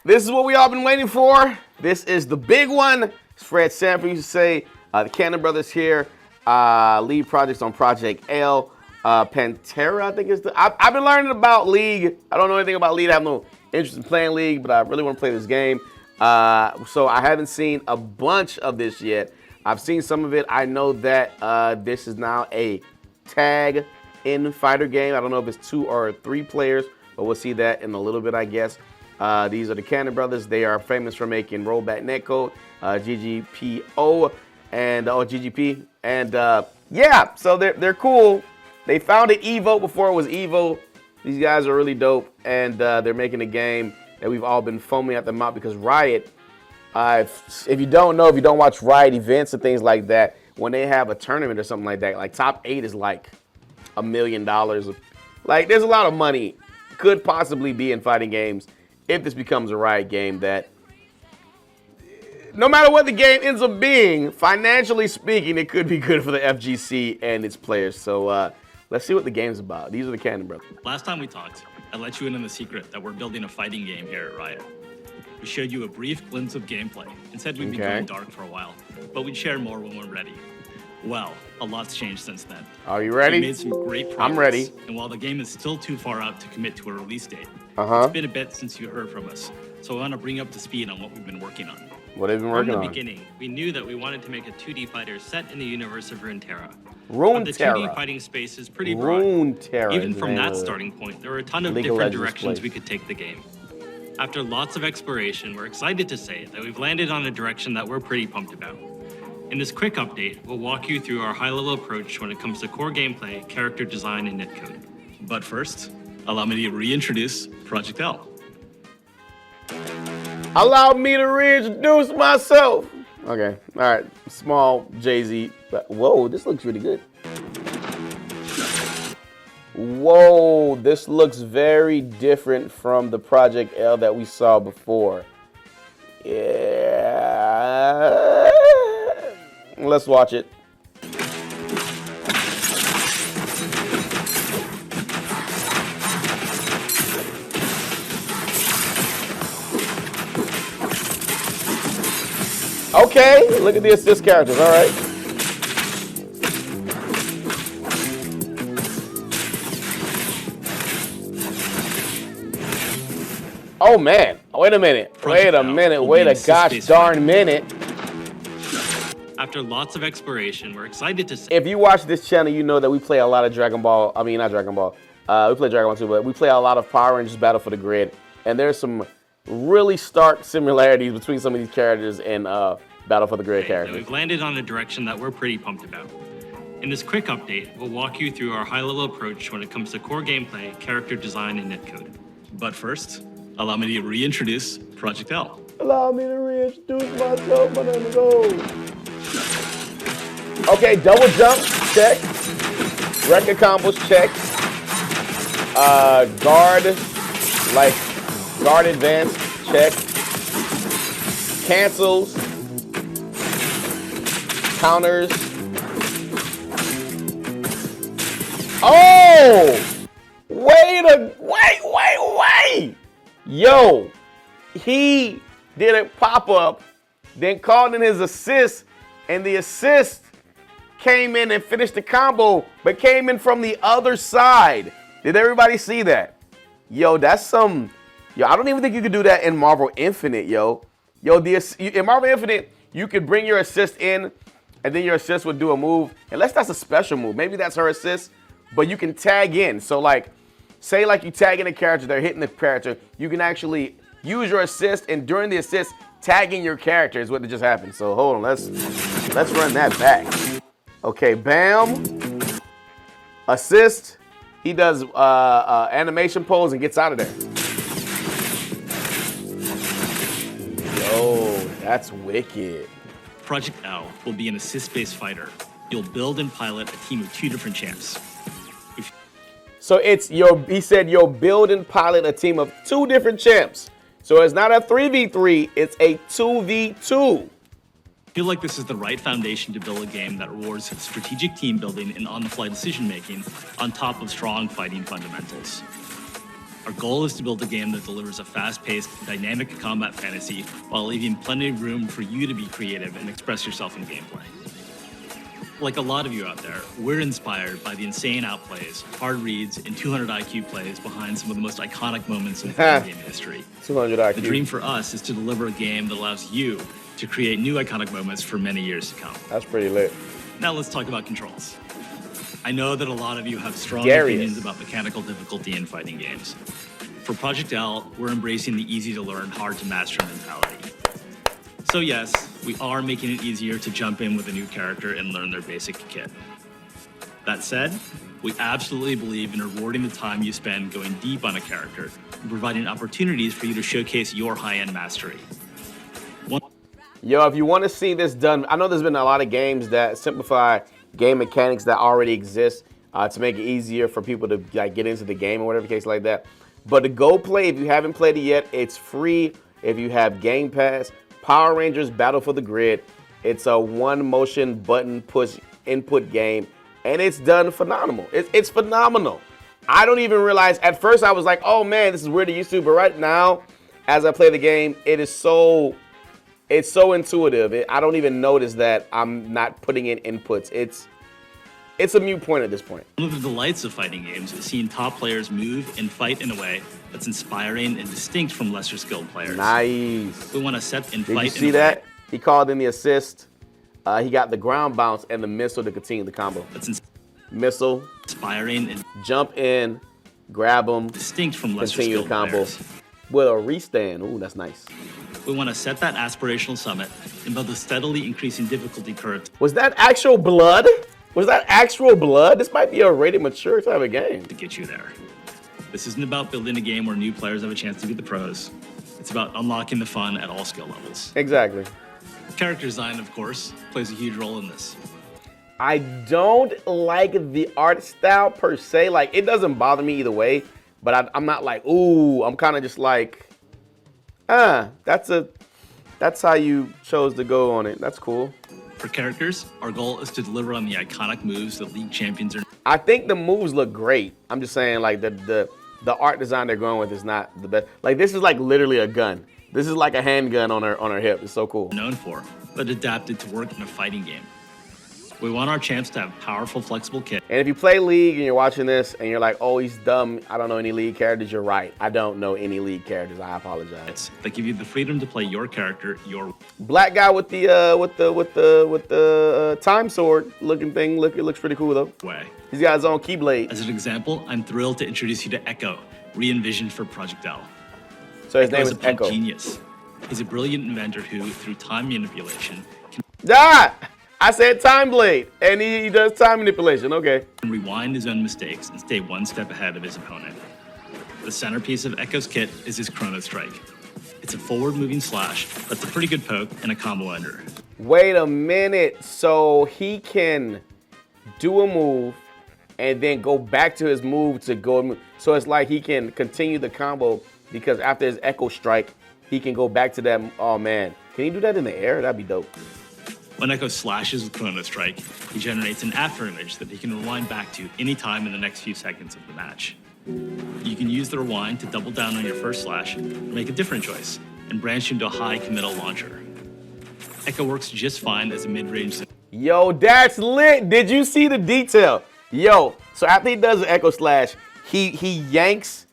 This is what we all been waiting for. This is the big one. As Fred Sanford used to say, the Cannon Brothers here, lead projects on Project L. Pantera, I think is the. I've been learning about League. I don't know anything about League. I have no interest in playing League, but I really want to play this game. So I haven't seen a bunch of this yet. I've seen some of it. I know that this is now a tag in fighter game. I don't know if it's 2 or 3 players, but we'll see that in a little bit, I guess. These are the Cannon Brothers. They are famous for making rollback netcode, GGPO, and GGP. And yeah, so they're cool. They founded Evo before it was Evo. These guys are really dope, and they're making a game that we've all been foaming at the mouth because Riot, if you don't know, if you don't watch Riot events and things like that, when they have a tournament or something like that, like top 8 is like $1 million. Like, there's a lot of money could possibly be in fighting games if this becomes a Riot game that, no matter what the game ends up being, financially speaking, it could be good for the FGC and its players. So let's see what the game's about. These are the Cannon Brothers. Last time we talked, I let you in on the secret that we're building a fighting game here at Riot. We showed you a brief glimpse of gameplay and said we'd be going dark for a while, but we'd share more when we're ready. Well, a lot's changed since then. Are you ready? We made some great progress. I'm ready. And while the game is still too far out to commit to a release date, it's been a bit since you heard from us, so I want to bring you up to speed on what we've been working on. What have you been working on? From the beginning, we knew that we wanted to make a 2D fighter set in the universe of Runeterra. Runeterra. But the 2D fighting space is pretty broad. Runeterra. Even from that starting point, there were a ton of different directions we could take the game. After lots of exploration, we're excited to say that we've landed on a direction that we're pretty pumped about. In this quick update, we'll walk you through our high-level approach when it comes to core gameplay, character design, and netcode. But first, allow me to reintroduce Project L. Allow me to reintroduce myself. Okay, all right, small Jay-Z. Whoa, this looks really good. Whoa, this looks very different from the Project L that we saw before. Yeah. Let's watch it. Okay, look at the assist characters, all right. Oh man, wait a minute, wait a gosh darn minute. After lots of exploration, we're excited to say. If you watch this channel, you know that we play a lot of Dragon Ball. I mean, not Dragon Ball. We play Dragon Ball too, but we play a lot of Power Rangers Battle for the Grid. And there's some really stark similarities between some of these characters and Battle for the Grid characters. We've landed on a direction that we're pretty pumped about. In this quick update, we'll walk you through our high-level approach when it comes to core gameplay, character design, and netcode. But first, allow me to reintroduce Project L. Allow me to reintroduce myself. My name is O. Okay, double jump, check. Record combos, check. Guard advance, check. Cancels. Counters. Oh! Wait! Yo, he did a pop-up, then called in his assist, and the assist came in and finished the combo, but came in from the other side. Did everybody see that? Yo, that's some... Yo, I don't even think you could do that in Marvel Infinite, yo. Yo, in Marvel Infinite, you could bring your assist in, and then your assist would do a move. Unless that's a special move. Maybe that's her assist, but you can tag in. So, like, say like you tag in a character, they're hitting the character, you can actually use your assist, and during the assist, tagging your character is what just happened. So, hold on, let's run that back. Okay, bam. Assist. He does animation pose and gets out of there. Yo, that's wicked. Project L will be an assist-based fighter. You'll build and pilot a team of 2 different champs. So he said you'll build and pilot a team of 2 different champs. So it's not a 3v3, it's a 2v2. I feel like this is the right foundation to build a game that rewards strategic team building and on-the-fly decision-making on top of strong fighting fundamentals. Our goal is to build a game that delivers a fast-paced, dynamic combat fantasy while leaving plenty of room for you to be creative and express yourself in gameplay. Like a lot of you out there, we're inspired by the insane outplays, hard reads, and 200 IQ plays behind some of the most iconic moments in fighting game history. 200 IQ. The dream for us is to deliver a game that allows you to create new iconic moments for many years to come. That's pretty lit. Now let's talk about controls. I know that a lot of you have strong opinions about mechanical difficulty in fighting games. For Project L, we're embracing the easy-to-learn, hard-to-master mentality. So yes, we are making it easier to jump in with a new character and learn their basic kit. That said, we absolutely believe in rewarding the time you spend going deep on a character and providing opportunities for you to showcase your high-end mastery. Yo, if you want to see this done, I know there's been a lot of games that simplify game mechanics that already exist to make it easier for people to like get into the game or whatever case like that. But to go play, if you haven't played it yet, it's free. If you have Game Pass, Power Rangers Battle for the Grid. It's a one motion button push input game, and it's done phenomenal. It's phenomenal. I don't even realize, at first I was like, oh man, this is weird to used to, but right now, as I play the game, it's so intuitive. I don't even notice that I'm not putting in inputs. It's a moot point at this point. One of the delights of fighting games is seeing top players move and fight in a way that's inspiring and distinct from lesser skilled players. Nice. We want to set and Did fight. You see that? He called in the assist. He got the ground bounce and the missile to continue the combo. That's missile. Inspiring and jump in, grab him. Distinct from lesser continue skilled the combo players. With a restand. Ooh, that's nice. We want to set that aspirational summit and build a steadily increasing difficulty curve. Was that actual blood? Was that actual blood? This might be a rated mature type of game. To get you there. This isn't about building a game where new players have a chance to be the pros. It's about unlocking the fun at all skill levels. Exactly. Character design, of course, plays a huge role in this. I don't like the art style per se. Like, it doesn't bother me either way, but I'm not like, ooh, I'm kind of just like, that's how you chose to go on it. That's cool. For characters, our goal is to deliver on the iconic moves that league champions are. I think the moves look great. I'm just saying, like, the art design they're going with is not the best. Like, this is like literally a gun. This is like a handgun on her hip. It's so cool. Known for, but adapted to work in a fighting game. We want our champs to have powerful, flexible kit. And if you play League and you're watching this and you're like, oh, he's dumb, I don't know any League characters, you're right. I don't know any League characters. I apologize. That give you the freedom to play your character your black guy with the time sword looking thing. Look, it looks pretty cool though. Way. He's got his own keyblade. As an example, I'm thrilled to introduce you to Echo, re-envisioned for Project L. So his name is Echo. Genius. He's a brilliant inventor who, through time manipulation, I said time blade, and he does time manipulation. Okay. Can rewind his own mistakes and stay one step ahead of his opponent. The centerpiece of Echo's kit is his Chrono Strike. It's a forward-moving slash that's a pretty good poke and a combo ender. Wait a minute. So he can do a move and then go back to his move to go. So it's like he can continue the combo because after his Echo Strike, he can go back to that. Oh man, can he do that in the air? That'd be dope. When Echo slashes with Chrono Strike, he generates an after image that he can rewind back to any time in the next few seconds of the match. You can use the rewind to double down on your first slash, or make a different choice, and branch into a high committal launcher. Echo works just fine as a mid-range. Yo, that's lit. Did you see the detail? Yo, so after he does the Echo Slash, he yanks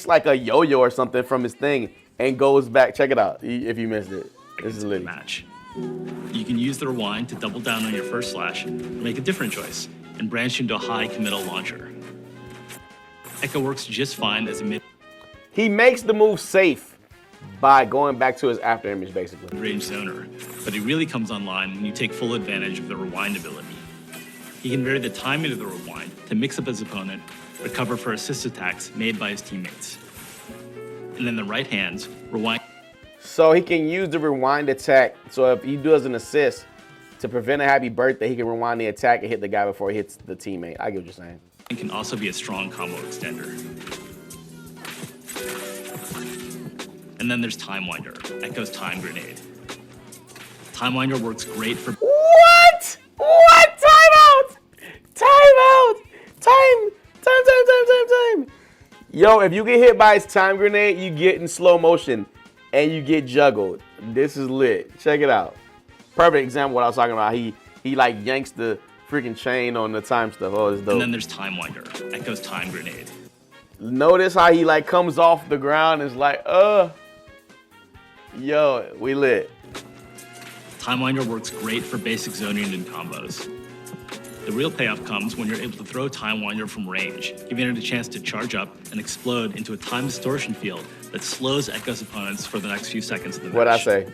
like a yo-yo or something from his thing and goes back. Check it out if you missed it. This is lit. Match. You can use the rewind to double down on your first slash, or make a different choice, and branch into a high committal launcher. Echo works just fine as a mid. He makes the move safe by going back to his after image, basically. Range zoner, but he really comes online when you take full advantage of the rewind ability. He can vary the timing of the rewind to mix up his opponent, recover for assist attacks made by his teammates. And then the right hands, rewind. So he can use the rewind attack. So if he does an assist to prevent a happy birthday, he can rewind the attack and hit the guy before he hits the teammate. I get what you're saying. It can also be a strong combo extender. And then there's Time Winder, Echo's time grenade. Time Winder works great for. What? What? Time out! Time out! Time! Yo, if you get hit by his time grenade, you get in slow motion and you get juggled. This is lit. Check it out. Perfect example of what I was talking about. He like yanks the freaking chain on the time stuff. Oh, it's dope. And then there's Time Winder, Echo's time grenade. Notice how he like comes off the ground and is like, yo, we lit. Time Winder works great for basic zoning and combos. The real payoff comes when you're able to throw Time Winder from range, giving it a chance to charge up and explode into a time distortion field that slows Echo's opponents for the next few seconds of the match. What'd I say?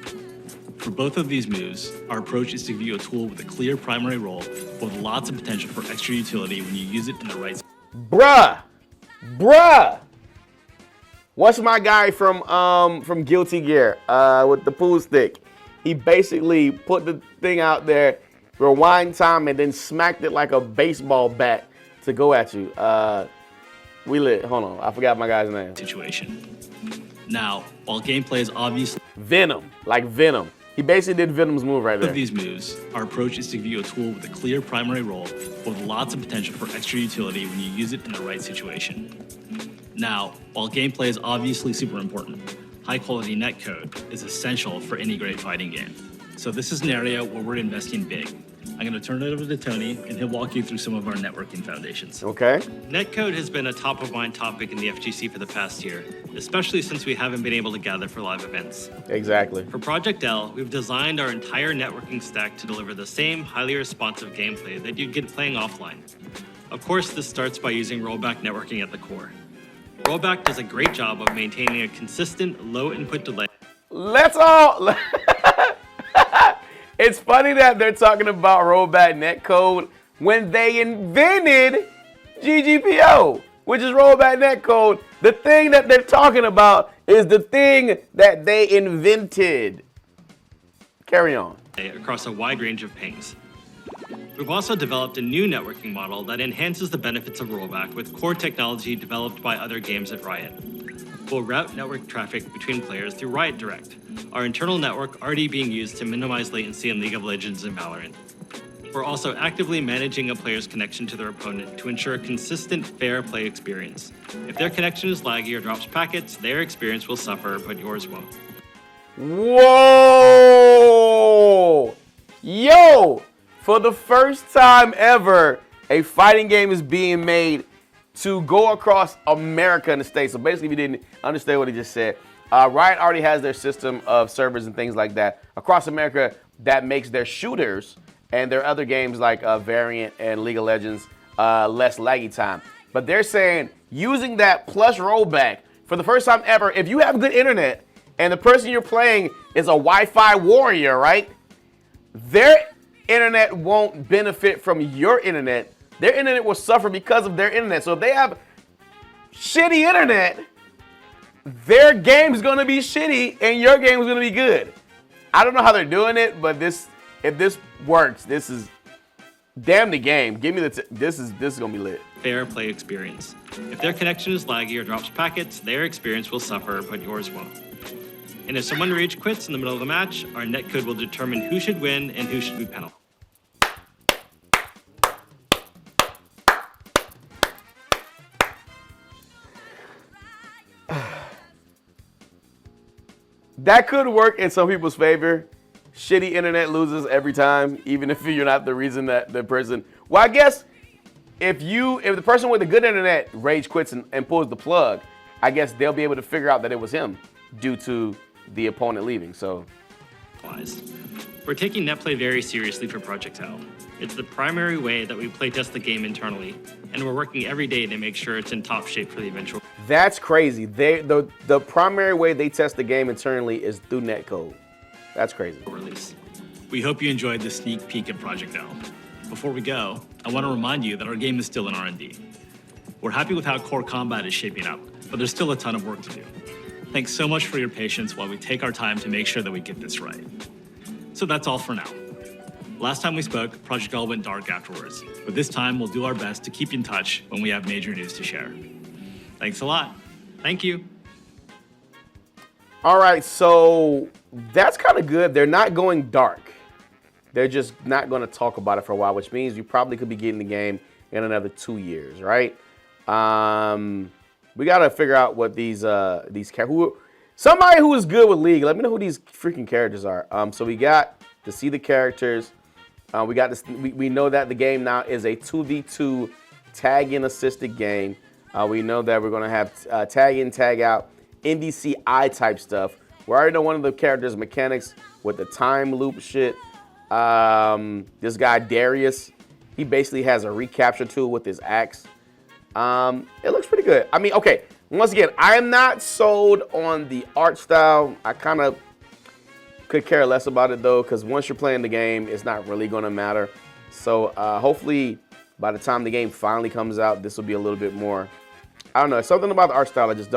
For both of these moves, our approach is to give you a tool with a clear primary role, but with lots of potential for extra utility when you use it in the right. Bruh! What's my guy from Guilty Gear with the pool stick? He basically put the thing out there, rewind time, and then smacked it like a baseball bat to go at you. We lit. Hold on, I forgot my guy's name. Situation. Now, while gameplay is obviously Venom, like Venom. He basically did Venom's move right there. Of these moves, our approach is to give you a tool with a clear primary role, but with lots of potential for extra utility when you use it in the right situation. Now, while gameplay is obviously super important, high-quality netcode is essential for any great fighting game. So this is an area where we're investing big. I'm going to turn it over to Tony, and he'll walk you through some of our networking foundations. Okay. Netcode has been a top-of-mind topic in the FGC for the past year, especially since we haven't been able to gather for live events. Exactly. For Project L, we've designed our entire networking stack to deliver the same highly responsive gameplay that you'd get playing offline. Of course, this starts by using rollback networking at the core. Rollback does a great job of maintaining a consistent low input delay. Let's all... It's funny that they're talking about rollback netcode when they invented GGPO, which is rollback netcode. The thing that they're talking about is the thing that they invented. Carry on. Across a wide range of pings. We've also developed a new networking model that enhances the benefits of rollback with core technology developed by other games at Riot. We'll route network traffic between players through Riot Direct, our internal network already being used to minimize latency in League of Legends and Valorant. We're also actively managing a player's connection to their opponent to ensure a consistent, fair play experience. If their connection is laggy or drops packets, their experience will suffer, but yours won't. Whoa! Yo! For the first time ever, a fighting game is being made to go across America and the States. So basically, if you didn't understand what he just said, Riot already has their system of servers and things like that across America that makes their shooters and their other games like Variant and League of Legends less laggy time. But they're saying using that plus rollback for the first time ever, if you have good internet and the person you're playing is a Wi-Fi warrior, right? Their internet won't benefit from your internet. Their internet will suffer because of their internet. So if they have shitty internet, their game's gonna be shitty and your game's gonna be good. I don't know how they're doing it, but if this works, this is damn the game. Give me this is gonna be lit. Fair play experience. If their connection is laggy or drops packets, their experience will suffer, but yours won't. And if someone rage quits in the middle of a match, our netcode will determine who should win and who should be penalized. That could work in some people's favor. Shitty internet loses every time, even if you're not the reason that the person. Well, I guess if the person with the good internet rage quits and pulls the plug, I guess they'll be able to figure out that it was him due to the opponent leaving. So, we're taking netplay very seriously for Project L. It's the primary way that we playtest the game internally, and we're working every day to make sure it's in top shape for the eventual. That's crazy. The primary way they test the game internally is through netcode. That's crazy. Release. We hope you enjoyed the sneak peek at Project L. Before we go, I want to remind you that our game is still in R&D. We're happy with how core combat is shaping up, but there's still a ton of work to do. Thanks so much for your patience while we take our time to make sure that we get this right. So that's all for now. Last time we spoke, Project L went dark afterwards, but this time we'll do our best to keep in touch when we have major news to share. Thanks a lot. Thank you. All right, so that's kind of good. They're not going dark. They're just not going to talk about it for a while, which means you probably could be getting the game in another 2 years, right? We gotta figure out what these somebody who is good with League. Let me know who these freaking characters are. So we got to see the characters. We got this. We know that the game now is a 2v2 tag-in assisted game. We know that we're gonna have tag in, tag out, NDCI type stuff. We already know one of the characters' mechanics with the time loop shit. This guy Darius, he basically has a recapture tool with his axe. It looks pretty good. I mean, okay. Once again, I am not sold on the art style. I kind of could care less about it though, because once you're playing the game, it's not really going to matter. So hopefully by the time the game finally comes out, this will be a little bit more, I don't know, something about the art style I'm just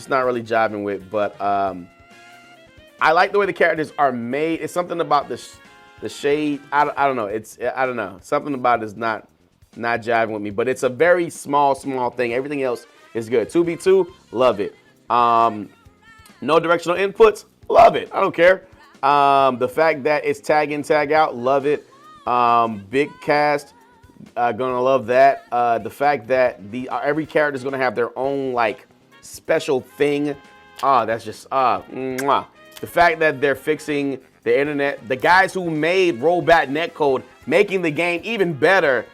not really jiving with. But I like the way the characters are made. It's something about the shade. I don't know. I don't know. Something about it is not jiving with me. But it's a very small thing. Everything else is good. 2v2, love it. No directional inputs, love it. I don't care. The fact that it's tag in, tag out, love it. Big cast, gonna love that. The fact that every character is gonna have their own like special thing. That's just mwah. The fact that they're fixing the internet, the guys who made Rollback Netcode, making the game even better.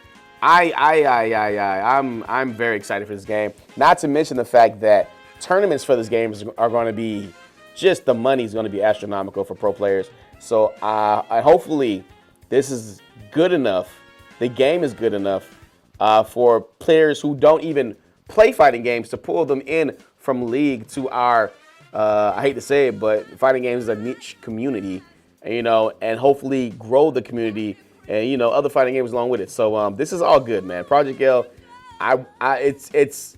I'm very excited for this game. Not to mention the fact that tournaments for this game are going to be just, the money's going to be astronomical for pro players. So hopefully this is good enough. The game is good enough for players who don't even play fighting games to pull them in from League to our, I hate to say it, but fighting games is a niche community, you know, and hopefully grow the community and, you know, other fighting games along with it. So this is all good, man. Project L, it's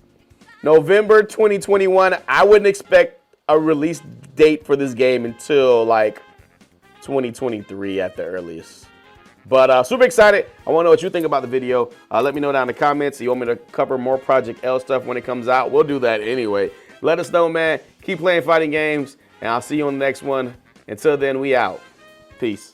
November 2021. I wouldn't expect a release date for this game until like 2023 at the earliest. But super excited. I want to know what you think about the video. Let me know down in the comments. You want me to cover more Project L stuff when it comes out? We'll do that anyway. Let us know, man. Keep playing fighting games, and I'll see you on the next one. Until then, we out. Peace.